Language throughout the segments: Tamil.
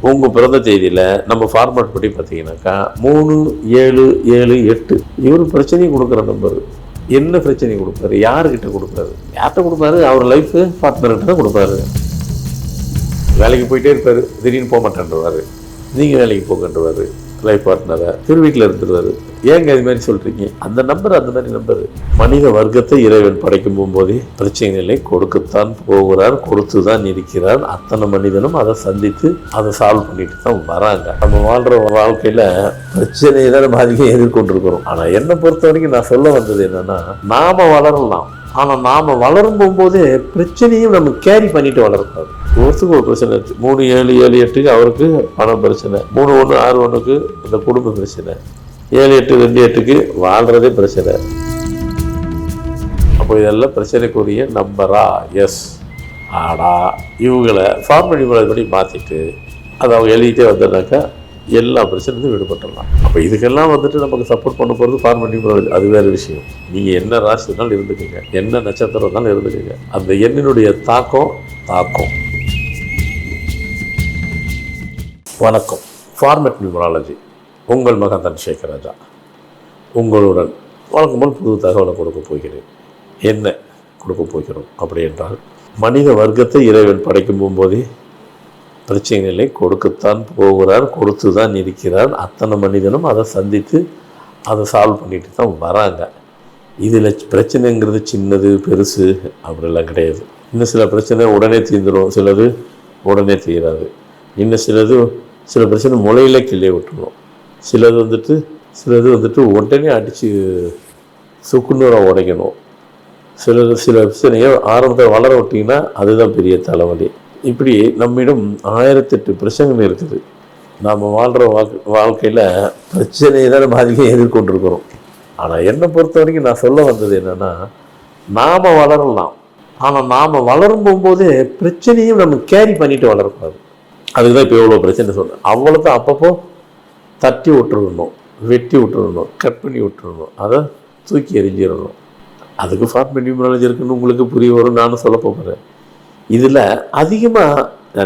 உங்கள் பிறந்த தேதியில் நம்ம ஃபார்மேட் படி பார்த்தீங்கன்னாக்கா 3778. இவர் பிரச்சனையும் கொடுக்குற நம்பர். என்ன பிரச்சனை கொடுப்பாரு, யாருக்கிட்ட கொடுப்பாரு, யார்கிட்ட கொடுப்பாரு, அவர் லைஃப் பார்ட்னர்கிட்ட தான் கொடுப்பாரு. வேலைக்கு போயிட்டே இருப்பார், திடீர்னு போக மாட்டேன்றவார். நீங்கள் வேலைக்கு போகன்றவார் லைஃப் பார்ட்னரை, திரு வீட்டில் இருந்துருவார். ஏங்க இது மாதிரி சொல்கிறீங்க? அந்த நம்பர் அந்த மாதிரி நம்பர். மனித வர்க்கத்தை இறைவன் படைக்கும் போகும்போதே பிரச்சனைகளை கொடுக்கத்தான் போகிறார், கொடுத்து தான் இருக்கிறார். அத்தனை மனிதனும் அதை சந்தித்து அதை சால்வ் பண்ணிட்டு தான் வராங்க. நம்ம வாழ்கிற வாழ்க்கையில் பிரச்சனையை தான் நம்ம அதிகம் எதிர்கொண்டிருக்கிறோம். ஆனால் என்னை பொறுத்த வரைக்கும் நான் சொல்ல வந்தது என்னென்னா, நாம் வளரலாம், ஆனால் நாம் வளரும் போகும்போதே பிரச்சனையும் நம்ம கேரி பண்ணிட்டு வளரக்கூடாது. ஒருத்துக்கு ஒரு பிரச்சனை இருக்குது. 3778 அவருக்கு பண பிரச்சனை, 3161 இந்த குடும்ப பிரச்சனை, 7828 வாழ்கிறதே பிரச்சனை. அப்போ இதெல்லாம் பிரச்சனைக்குரிய நம்பரா? எஸ். ஆனால் இவங்களை ஃபார்மேட் படி மாற்றிட்டு அதை அவங்க எழுதிட்டே வந்தோம்னாக்கா எல்லா பிரச்சனையும் விடுபட்டுடலாம். அப்போ இதுக்கெல்லாம் நமக்கு சப்போர்ட் பண்ண போகிறது ஃபார்மேட் நியூமராலஜி. அது வேறு விஷயம். நீங்கள் என்ன ராசி இருந்தாலும் இருந்துக்குங்க, என்ன நட்சத்திரம் இருந்தாலும் இருந்துக்குங்க. அந்த எண்ணினுடைய தாக்கம். வணக்கம். ஃபார்மேட் நியூமராலஜி உங்கள் மகன் தனசேகர் ராஜா உங்களுடன் வழக்கம் போல் புது தகவலை கொடுக்க போகிறேன். என்ன கொடுக்க போகிறோம் அப்படி என்றால், மனித வர்க்கத்தை இறைவன் படைக்கும் போகும்போதே பிரச்சனைகளை கொடுக்கத்தான் போகிறார், கொடுத்து தான் இருக்கிறார். அத்தனை மனிதனும் அதை சந்தித்து அதை சால்வ் பண்ணிட்டு தான் வராங்க. இதில் பிரச்சனைங்கிறது சின்னது பெருசு அப்படிலாம் கிடையாது. இன்னும் சில பிரச்சனை உடனே தீர்ந்துடும், சிலது உடனே தீராது. இன்னும் சில பிரச்சனை முளையிலே கிள்ளே விட்டுருவோம். சிலது உடனே அடித்து சுக்குநூறாக உடைக்கணும். சில பிரச்சனையை ஆரம்பத்தில் வளர விட்டிங்கன்னா அதுதான் பெரிய தலைவலி. இப்படி நம்மிடம் 1008 பிரச்சனைகள் இருக்குது. நாம் வாழ்கிற வாழ்க்கையில் பிரச்சனையை தான் நம்ம அதிகம் எதிர்கொண்டிருக்கிறோம். ஆனால் என்னை பொறுத்த வரைக்கும் நான் சொல்ல வந்தது என்னென்னா, நாம் வளரலாம், ஆனால் நாம் வளரும் போகும்போதே பிரச்சனையும் நம்ம கேரி பண்ணிட்டு வளரக்கூடாது. அதுக்கு தான் இப்போ எவ்வளோ பிரச்சனை சொன்னேன். அவ்வளோதான். அப்பப்போ தட்டி விட்டுருணும், வெட்டி விட்டுருணும், கட் பண்ணி விட்டுருணும், அதை தூக்கி எறிஞ்சிடணும். அதுக்கு ஃபார்மேட் நியூமராலஜி இருக்குன்னு உங்களுக்கு புரிய வரும். நானும் சொல்ல போகிறேன். இதில் அதிகமாக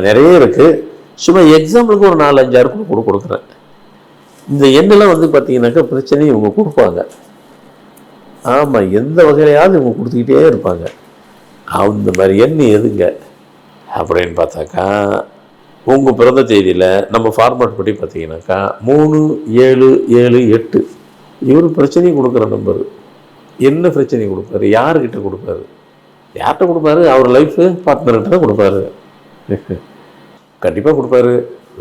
நிறைய இருக்குது. சும்மா எக்ஸாம்பிளுக்கு ஒரு 4-5 கொடுக்குறேன். இந்த எண்ணெல்லாம் பார்த்தீங்கன்னாக்கா பிரச்சனையும் இவங்க கொடுப்பாங்க. ஆமாம், எந்த வகையிலையாவது இவங்க கொடுத்துக்கிட்டே இருப்பாங்க. அந்த மாதிரி எண்ணெய் எதுங்க அப்படின்னு பார்த்தாக்கா, உங்கள் பிறந்த தேதியில் நம்ம ஃபார்மேட் படி பார்த்தீங்கன்னாக்கா 3778. இவர் பிரச்சனையும் கொடுக்குற நம்பர். என்ன பிரச்சனை கொடுப்பாரு, யாருக்கிட்ட கொடுப்பாரு, யார்கிட்ட கொடுப்பாரு, அவர் லைஃப் பார்ட்னர்கிட்ட தான் கொடுப்பாரு. கண்டிப்பாக கொடுப்பாரு.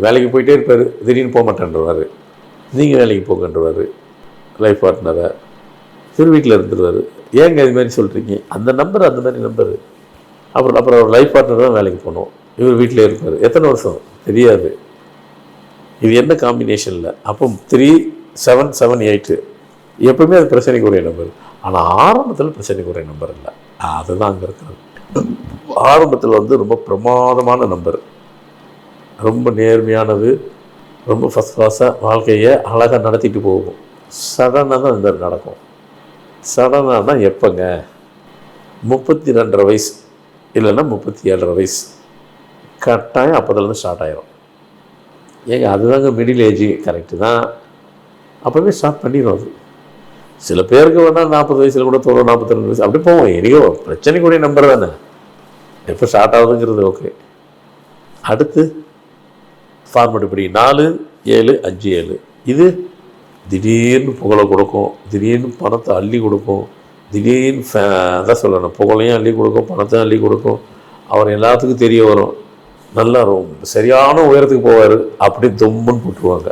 வேலைக்கு போயிட்டே இருப்பார், திடீர்னு போக மாட்டேன்றவார். நீங்கள் வேலைக்கு போகன்றவார் லைஃப் பார்ட்னரை, திரு வீட்டில் இருந்துருவார். ஏங்க இது மாதிரி சொல்கிறீங்க? அந்த நம்பர் அந்த மாதிரி நம்பரு. அப்புறம் அவர் லைஃப் பார்ட்னர் தான் வேலைக்கு போகணும், இவர் வீட்டிலே இருப்பார். எத்தனை வருஷம் தெரியாது. இது என்ன காம்பினேஷனில்? அப்போ 3778 எப்பவுமே அது பிரச்சனைக்குரிய நம்பர். ஆனால் ஆரம்பத்தில் பிரச்சனைக்குரிய நம்பர் இல்லை. அதுதான் அங்கே இருக்கிறது. ஆரம்பத்தில் ரொம்ப பிரமாதமான நம்பர், ரொம்ப நேர்மையானது, ரொம்ப ஃபஸ்ட் கிளாஸாக வாழ்க்கையை அழகாக நடத்திட்டு போகும். சடனாக தான் இந்த மாதிரி நடக்கும். சடனாக தான் எப்போங்க? 32.5 வயசு இல்லைன்னா 37.5 வயசு கட்டாயம் அப்போதுலேருந்து ஸ்டார்ட் ஆகிரும். ஏங்க அதுதாங்க மிடில் ஏஜ். கரெக்டு தான், அப்போவே ஸ்டார்ட் பண்ணிடும். அது சில பேருக்கு வேணால் 40 வயசில் கூட 42 வயசு அப்படி போவோம். எனக்கோ பிரச்சனைக்குரிய நம்பர் தானே, எப்போ ஸ்டார்ட் ஆகுதுங்கிறது ஓகே. அடுத்து ஃபார்மேட் இப்படி 4757. இது திடீர்னு புகழை கொடுக்கும், திடீர்னு பணத்தை அள்ளி கொடுக்கும், திடீர்னு அதான் சொல்லணும், புகழையும் அள்ளி கொடுக்கும், பணத்தையும் அள்ளி கொடுக்கும். அவர் எல்லாத்துக்கும் தெரிய வரும், நல்லா சரியான உயரத்துக்கு போவார். அப்படி தொம்முன்னு போட்டுருவாங்க.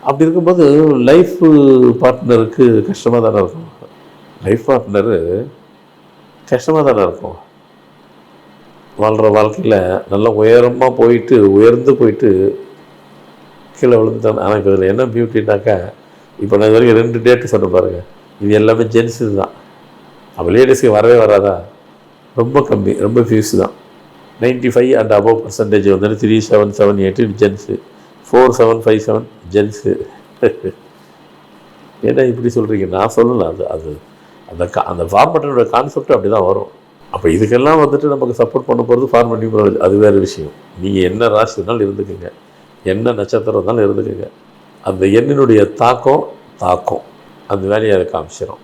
அப்படி இருக்கும்போது லைஃப் பார்ட்னருக்கு கஷ்டமாக தானே இருக்கும். லைஃப் பார்ட்னரு கஷ்டமாக தானே இருக்கும். வாழ்கிற வாழ்க்கையில் நல்லா உயர்ந்து போயிட்டு கீழே விழுந்துட்டாங்க. ஆனால் இப்போ இதில் என்ன பியூட்டின்னாக்கா, இப்போ நான் இது வரைக்கும் 2 டேட்டு சொன்ன பாருங்கள், இது எல்லாமே ஜென்ஸு தான். அப்போ லேடிஸ்க்கு வரவே வராதா? ரொம்ப கம்மி, ரொம்ப ஃபீஸ் தான். 95 and above % வந்துட்டு 3778 ஜென்ஸு, 4757 ஜென்ஸு. ஏன்னா இப்படி சொல்கிறீங்க? நான் சொல்லலை. அது அந்த ஃபார்மேட்டோட கான்செப்ட் அப்படி தான் வரும். அப்போ இதுக்கெல்லாம் நமக்கு சப்போர்ட் பண்ண போகிறது ஃபார்மேட் நியூமராலஜி. அது வேறு விஷயம். நீங்கள் என்ன ராசி இருந்தாலும் இருந்துக்குங்க, என்ன நட்சத்திரம் இருந்தாலும் இருந்துக்குங்க. அந்த எண்ணினுடைய தாக்கம் அந்த வேலையை அதை காமிச்சிடும்.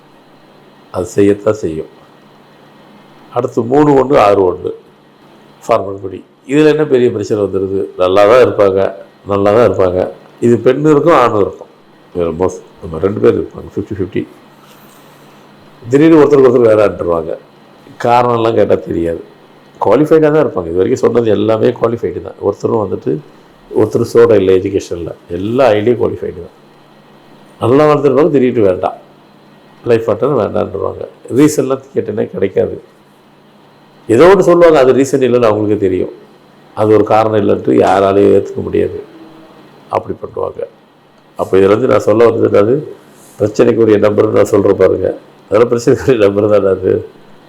அது செய்யத்தான் செய்யும். அடுத்து 3 1 6 1 ஃபார்மல் படி. இதில் என்ன பெரிய பிரச்சனை வந்துடுது? நல்லா தான் இருப்பாங்க. இது பெண்ணு இருக்கும், ஆணும் இருக்கும். மோஸ்ட் நம்ம 2 பேர் இருப்பாங்க, 50-50. திடீர்னு ஒருத்தருக்கு வேறான்ட்டுருவாங்க. காரணம்லாம் கேட்டால் தெரியாது. குவாலிஃபைடாக தான் இருப்பாங்க. இது வரைக்கும் சொன்னது எல்லாமே குவாலிஃபைடு தான். ஒருத்தர் சோட இல்லை எஜுகேஷனில், எல்லா ஐடியும் குவாலிஃபைடு தான். நல்லா வளர்த்துருப்பாங்க, திடீர்னு வேண்டாம், லைஃப் பார்ட்னர் வேண்டான்றாங்க. ரீசன்லாம் கேட்டேன்னா கிடைக்காது. ஏதோ ஒன்று சொல்லுவாங்க, அது ரீசன் இல்லைன்னு அவங்களுக்கு தெரியும். அது ஒரு காரணம் இல்லைன்ட்டு யாராலையும் ஏற்றுக்க முடியாது. அப்படி பண்ணுவாங்க. அப்போ இதில் நான் சொல்ல வந்தது அது பிரச்சனைக்குரிய நம்பர்னு நான் சொல்கிற பாருங்க. அதெல்லாம் பிரச்சனைக்குரிய நம்பர் தானே அது.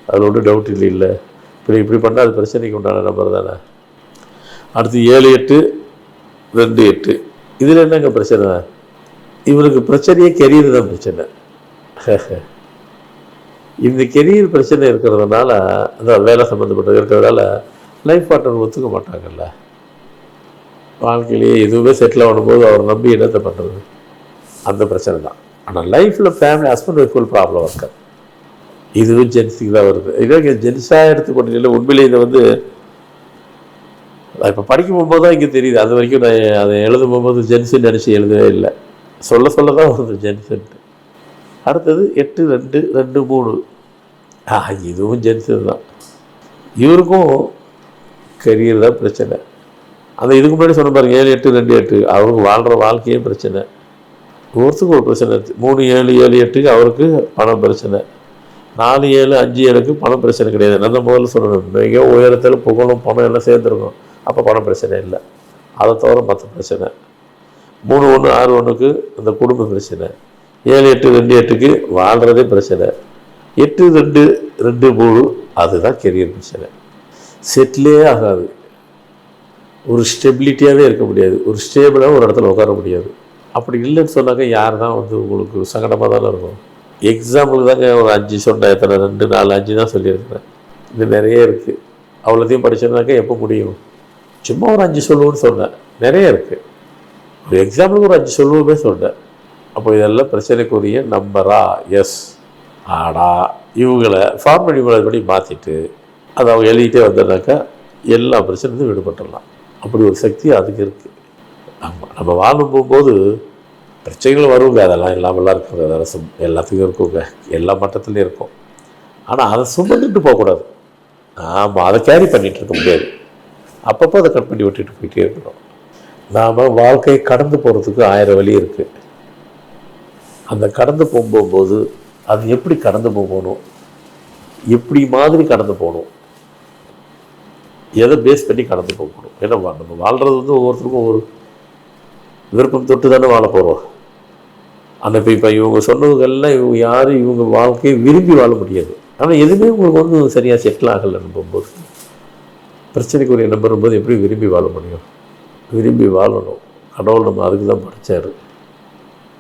அதில் ஒன்றும் டவுட் இல்லை. இப்படி பண்ணால் அது பிரச்சனைக்கு உண்டான நம்பர் தானே. அடுத்து 7 8 2 8. இதில் என்னங்க பிரச்சனை? இவனுக்கு பிரச்சனையே கெரியர் தான் பிரச்சனை. இந்த கெரியர் பிரச்சனை இருக்கிறதுனால, அந்த வேலை சம்மந்தப்பட்டது இருக்கிறதுனால லைஃப் பார்ட்னர் ஒத்துக்க மாட்டாங்கல்ல. வாழ்க்கையிலேயே எதுவுமே செட்டில் ஆகும்போது அவர் நம்பி என்னத்தை பண்ணுறது? அந்த பிரச்சனை தான். ஆனால் லைஃப்பில் ஃபேமிலி ஹஸ்பண்ட் ஒய்ஃபுல் ப்ராப்ளம் இருக்காது. இதுவும் ஜென்ஸுக்கு தான் வருது. இதே ஜென்ஸாக எடுத்துக்கொண்டு உண்மையிலே இதை இப்போ படிக்கும் போகும்போது தான் இங்கே தெரியுது. அது வரைக்கும் நான் அதை எழுதும் போகும்போது ஜென்ஸுன்னு நினச்சி எழுதவே இல்லை. சொல்ல தான் வருது ஜென்ஸுன்ட்டு. அடுத்தது 8 2 2 3. இதுவும் ஜென்ஸு தான். இவருக்கும் கரியர் தான் பிரச்சனை. அந்த இதுக்கு முன்னாடி சொன்ன பாருங்க, 7 8 2 8. அவருக்கு வாழ்கிற வாழ்க்கையே பிரச்சனை. ஒருத்தருக்கு ஒரு பிரச்சனை இருக்குது. 3 7 7 8க்கு அவருக்கு பணம் பிரச்சனை. 4 7 5 7க்கு பணம் பிரச்சனை கிடையாது. நான் முதல்ல சொல்லணும், மிக உயரத்தில் புகழும் பணம் எல்லாம் சேர்ந்துருக்கும். அப்போ பணம் பிரச்சனை இல்லை. அதை தவிர மற்ற பிரச்சனை. 3 1 6 1க்கு அந்த குடும்ப பிரச்சனை. 7 8 2 8க்கு வாழ்கிறதே பிரச்சனை. 8 2 2 3 அதுதான் கெரியர் பிரச்சனை. செட்டிலே ஆகாது. ஒரு ஸ்டெபிலிட்டியாகவே இருக்க முடியாது. ஒரு ஸ்டேபிளாக ஒரு இடத்துல உட்கார முடியாது. அப்படி இல்லைன்னு சொன்னாக்க யார் தான் உங்களுக்கு சங்கடமாக தானே இருக்கும். எக்ஸாம்பிளுக்கு தாங்க ஒரு 5 சொன்னேன். எத்தனை 2 4 5 தான் சொல்லியிருக்கிறேன். இது நிறைய இருக்குது. அவ்வளோத்தையும் படிச்சோம்னாக்கா எப்போ முடியும்? சும்மா ஒரு 5 சொல்லுவோன்னு சொன்னேன். நிறைய இருக்குது. ஒரு எக்ஸாம்பிளுக்கு ஒரு 5 சொல்லுவோமே சொன்னேன். அப்போ இதெல்லாம் பிரச்சனைக்குரிய நம்பரா? எஸ். இவங்களை ஃபார்மல் படி மாற்றிட்டு அதை அவங்க எழுதிட்டே வந்தோம்னாக்கா எல்லா பிரச்சனையும் விடுபட்டுடலாம். அப்படி ஒரு சக்தி அதுக்கு இருக்குது. ஆமாம், நம்ம வாழும் போகும்போது பிரச்சனைகள் வருங்க. அதெல்லாம் இல்லாமலாம் இருக்குது. அதெல்லாம் எல்லாத்துக்கும் இருக்குங்க. எல்லா மட்டத்துலேயும் இருக்கும். ஆனால் அதை சுமந்துட்டு போகக்கூடாது. ஆமாம், அதை கேரி பண்ணிகிட்டு இருக்க முடியாது. அப்பப்போ அதை கட் பண்ணி விட்டுட்டு போயிட்டே இருக்கணும். நாம் வாழ்க்கையை கடந்து போகிறதுக்கு 1000 வழி இருக்குது. அந்த கடந்து போகும்போது அது எப்படி கடந்து போகணும், எப்படி மாதிரி கடந்து போகணும், எதை பேஸ் பண்ணி கடந்து போகணும். ஏன்னா நம்ம வாழ்கிறது ஒவ்வொருத்தருக்கும் ஒவ்வொரு விருப்பம் தொட்டு தானே வாழ போகிறோம். அந்த இப்போ இவங்க சொன்னவங்கெல்லாம் இவங்க வாழ்க்கையை விரும்பி வாழ முடியாது. ஆனால் எதுவுமே உங்களுக்கு சரியாக செட்டில் ஆகலைன்னு போகும்போது பிரச்சனைக்குரிய நம்பரும் போது எப்படி விரும்பி வாழ முடியும்? விரும்பி வாழணும். கடவுள் நம்ம அதுக்கு தான் படைச்சார்.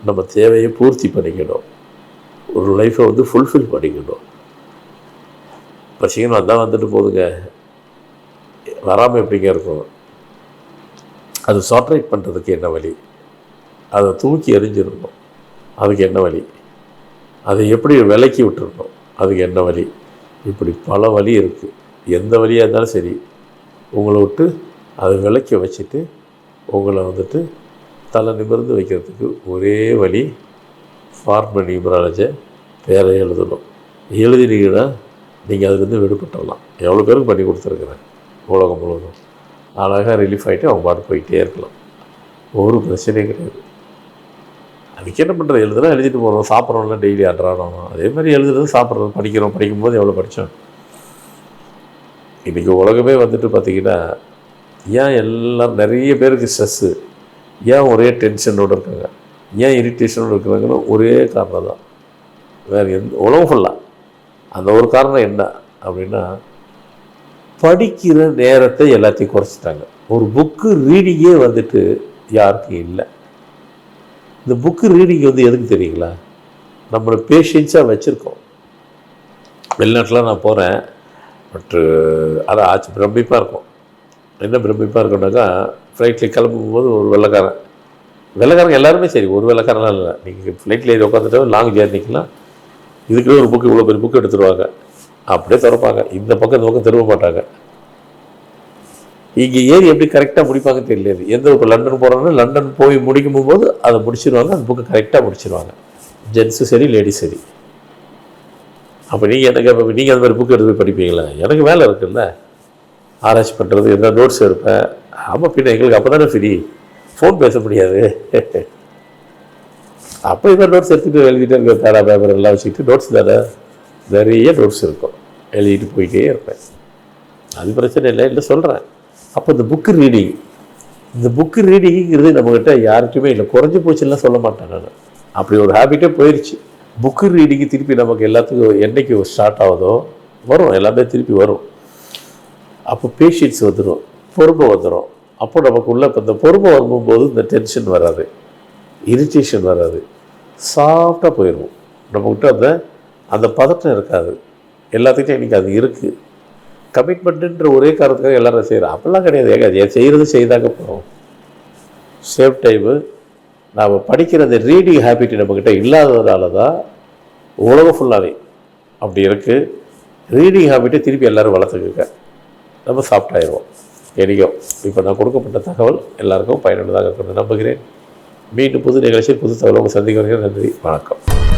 நம்ம தேவையை பூர்த்தி பண்ணிக்கணும். ஒரு லைஃப்பை ஃபுல்ஃபில் பண்ணிக்கணும். பிரச்சனை வந்தால் வந்துட்டு போதுங்க, வராமல் எப்படிங்க இருக்கும்? அது சார்ட்ரைட் பண்ணுறதுக்கு என்ன வழி? அதை தூக்கி எறிஞ்சிடணும், அதுக்கு என்ன வழி? அதை எப்படி விலக்கி விட்டுருணும், அதுக்கு என்ன வழி? இப்படி பல வழி இருக்குது. எந்த வழியாக இருந்தாலும் சரி, உங்களை விட்டு அதை விலக்கி வச்சுட்டு உங்களை தலை நிமிர்ந்து வைக்கிறதுக்கு ஒரே வழி ஃபார்மல் நியூமராலஜி பேரை எழுதணும். எழுதினீங்கன்னா நீங்கள் அதுலேருந்து விடுபட்டுடலாம். எவ்வளோ பேருக்கு பண்ணி கொடுத்துருக்குறேன் உலகம் முழுவதும். அழகாக ரிலீஃப் ஆகிட்டு அவங்க பாட்டு போயிட்டே இருக்கலாம். ஒரு பிரச்சனையும் கிடையாது. அதுக்கு என்ன பண்ணுறது? எழுதுனா எழுதிட்டு போகிறோம். சாப்பிட்றோம்ல டெய்லி அன்றாடம். அதே மாதிரி எழுதுறது சாப்பிட்றது. படிக்கும்போது எவ்வளோ படித்தோம். இன்றைக்கி உலகமே பார்த்திங்கன்னா ஏன் எல்லாம் நிறைய பேருக்கு ஸ்ட்ரெஸ்ஸு, ஏன் ஒரே டென்ஷனோடு இருக்காங்க, ஏன் இரிட்டேஷனோடு இருக்கிறாங்கன்னு ஒரே காரணம் தான். வேறு உலகம் ஃபுல்லாக அந்த ஒரு காரணம் என்ன அப்படின்னா, படிக்கிற நேரத்தை எல்லாத்தையும் குறைச்சிட்டாங்க. ஒரு புக்கு ரீடிங்கே யாருக்கும் இல்லை. இந்த புக்கு ரீடிங் எதுக்கு தெரியுங்களா? நம்மளை பேஷன்ஸாக வச்சுருக்கோம். வெளிநாட்டில் நான் போகிறேன். பட்டு அதை பிரமிப்பாக இருக்கும். என்ன பிரமிப்பாக இருக்குன்னாக்கா, ஃப்ளைட்டில் கிளம்பும்போது ஒரு வெள்ளைக்காரங்க எல்லாருமே சரி, ஒரு வெள்ளைக்காரலாம் இல்லை. நீங்கள் ஃப்ளைட்டில் ஏறி உட்காந்துட்டு லாங் ஜேர்னிக்கெலாம் இதுக்குள்ளே ஒரு புக்கு, இவ்வளோ பெரிய புக்கு எடுத்துருவாங்க, அப்படியே திறப்பாங்க, இந்த பக்கம் திரும்ப மாட்டாங்க. இங்கே ஏறி எப்படி கரெக்டாக முடிப்பாங்கன்னு தெரியல. எந்த இப்போ லண்டன் போகிறாங்கன்னா லண்டன் போய் முடிக்கும் போது அதை முடிச்சிடுவாங்க, அந்த புக்கை கரெக்டாக முடிச்சிடுவாங்க, ஜென்ஸும் சரி லேடிஸ் சரி. அப்போ நீங்கள் அந்த மாதிரி புக்கு எடுத்து போய் படிப்பீங்களா? எனக்கு வேலை இருக்குல்ல, ஆராய்ச்சி பண்ணுறது, எந்த நோட்ஸ் எடுப்பேன். ஆமாம், பின்ன எங்களுக்கு அப்போ தானே ஃப்ரீ, ஃபோன் பேச முடியாது. அப்போ இந்த நோட்ஸ் எடுத்துகிட்டு எழுதிட்டே இருக்க, பேரா பேப்பர் எல்லாம் வச்சுக்கிட்டு நோட்ஸ் தானே, நிறைய நோட்ஸ் இருக்கும், எழுதிட்டு போயிட்டே இருப்பேன். அது பிரச்சனை இல்லை சொல்கிறேன். அப்போ இந்த புக்கு ரீடிங்கிறது நம்மக்கிட்ட யாருக்குமே இல்லை, குறைஞ்சி போச்சுலாம் சொல்ல மாட்டேன் நான். அப்படி ஒரு ஹேபிட்டே போயிடுச்சு. புக்கு ரீடிங்கு திருப்பி நமக்கு எல்லாத்துக்கும் என்றைக்கு ஸ்டார்ட் ஆகுதோ வரும், எல்லாமே திருப்பி வரும். அப்போ பேஷன்ஸ் வந்துடும், பொறுமை வந்துடும். அப்போ நமக்குள்ளே இப்போ இந்த பொறுமை வரும்போது இந்த டென்ஷன் வராது, இரிட்டேஷன் வராது, சாஃப்டாக போயிடுவோம். நம்மக்கிட்ட அந்த பதட்டம் இருக்காது. எல்லாத்துக்கிட்டும் இன்றைக்கி அது இருக்குது. கமிட்மெண்ட்டுன்ற ஒரே காரணத்துக்காக எல்லோரும் செய்கிறோம், அப்படிலாம் கிடையாது. ஏங்க செய்கிறது செய்தாங்க போகிறோம். சேம் டைமு நாம் படிக்கிற அந்த ரீடிங் ஹேபிட் நம்மக்கிட்ட இல்லாததுனால தான் உலகம் ஃபுல்லாகவே அப்படி இருக்குது. ரீடிங் ஹேபிட்டை திருப்பி எல்லோரும் வளர்த்துக்குங்க, நம்ம சாஃப்டாகிடுவோம். எனக்கும் இப்போ நான் கொடுக்கப்பட்ட தகவல் எல்லாருக்கும் பயனுள்ளதாக இருக்கணும்னு நம்புகிறேன். மீண்டும் புது நிகழ்ச்சியில் புது தகவல் உங்கள் சந்திக்க வருகிறேன். நன்றி, வணக்கம்.